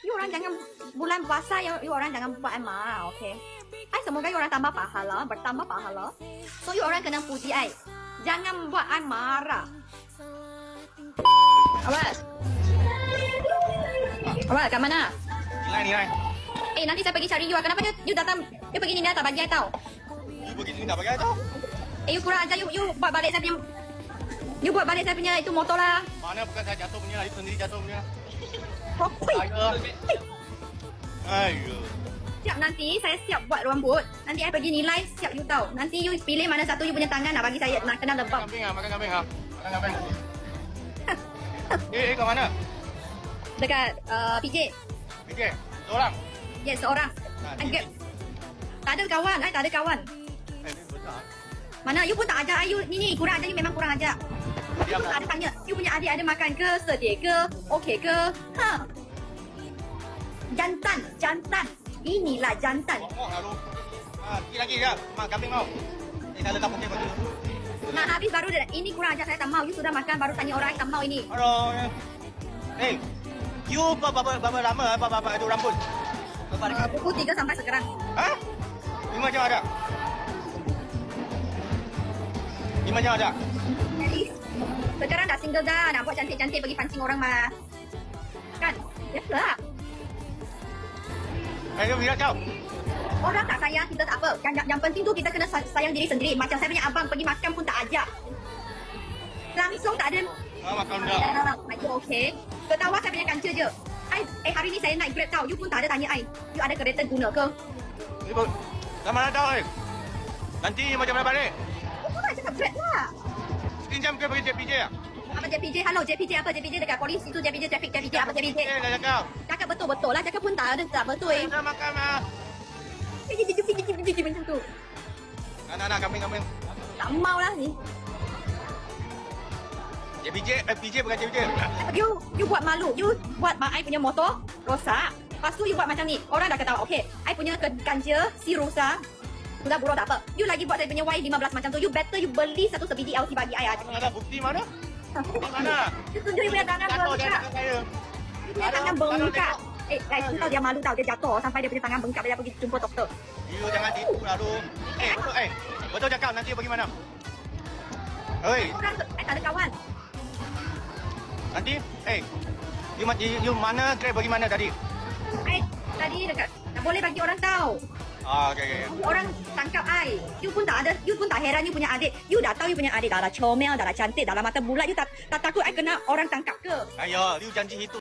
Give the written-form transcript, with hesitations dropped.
You orang jangan bulan puasa, you orang jangan buat I marah, okay? I semoga you orang tambah pahala, bertambah pahala. So you orang kena puji I. Jangan buat I marah. Awal. Awal, kat mana? Nilai. Nanti saya pergi cari you. Kenapa you datang? You pergi ni tak bagi I tahu. You pergi sini tak pakai tau. You kurang ajar. You buat balik saya punya. You buat balik saya punya itu motor lah. Mana bukan saya jatuh punya lah. You sendiri jatuh punya. Rokui. Ayo. Siap nanti saya siap buat rambut. Nanti I pergi nilai siap you tahu. Nanti you pilih mana satu you punya tangan nak bagi saya nak kena lebam. Makan kambing ha. Makan kambing. Kat mana? Dekat PJ. Fikir. Seorang. Yes, seorang. Anggap. Tak ada kawan, I tak ada kawan. Ni besar. Mana you pun tak ajar I, you ni kurang ajar, you memang kurang ajar. You pun ada tanya, you punya adik ada makan ke, sedia ke, okey ke? Ha. Jantan. Inilah jantan. Ngok lah lu. Sikit lagi je. Mak kambing mau. Dah letak pokok baju. Nak habis baru dah. Ini kurang ajar, saya tak mau. You sudah makan baru tanya orang, I tak mau ini. Aduh. You berapa lama apa itu rambut? Berapa dekat? Pukul 3 sampai sekarang. Ha? 5 jam ada? 5 jam ada? Jadi, sekarang dah single dah. Nak buat cantik-cantik pergi pancing orang mah. Kan? Biasalah. Ayo lihat kau. Orang tak sayang, kita tak apa. Yang penting tu kita kena sayang diri sendiri. Macam saya punya abang pergi makan pun tak ajak. Langsung tak ada. Makan dah. You okay? Ketawa saya punya kancil je. Hari ni saya naik Grab tau. You pun tak ada tanya I. You ada kereta guna ke? Ni pun. Dah mana tahu Nanti macam mana balik? You pun nak cakap Grab lah. Sekian jam ke pergi JPJ ah? Apa JPJ? Hello JPJ apa? JPJ dekat polis itu JPJ traffic JPJ apa JPJ? Dah cakap. Cakap betul-betul lah. Cakap pun tak ada tak betul eh. Dah makan mah. Macam tu. Nak kambing. Tak mau lah ni. PJ bukan JPJ. You buat malu. You buat mak I punya motor rosak. Lepas tu you buat macam ni. Orang dah ketawa. Okay. I punya ganja si rosak. Sudah buruk tak apa. You lagi buat saya punya Y15 macam tu. You better you beli satu sebiji LC bagi I aja. Mana bukti mana? Mana? You tunjuk you punya tangan bengkak. You punya tangan bengkak. Guys, you tahu dia malu tau. Dia jatuh sampai dia punya tangan bengkak. Dia pergi jumpa doktor. You jangan tipu lah tu. Betul cakap nanti pergi mana? Oi, Orang I tak ada kawan. nanti you mana Grab pergi mana tadi? I tadi dekat. Tak boleh bagi orang tahu. Okay. Orang tangkap I. You pun tak ada. You pun tak heran you punya adik. You dah tahu you punya adik dah lah comel, dah lah cantik, dah lah mata bulat. You tak takut I kena orang tangkap ke? Ayo, you janji itu.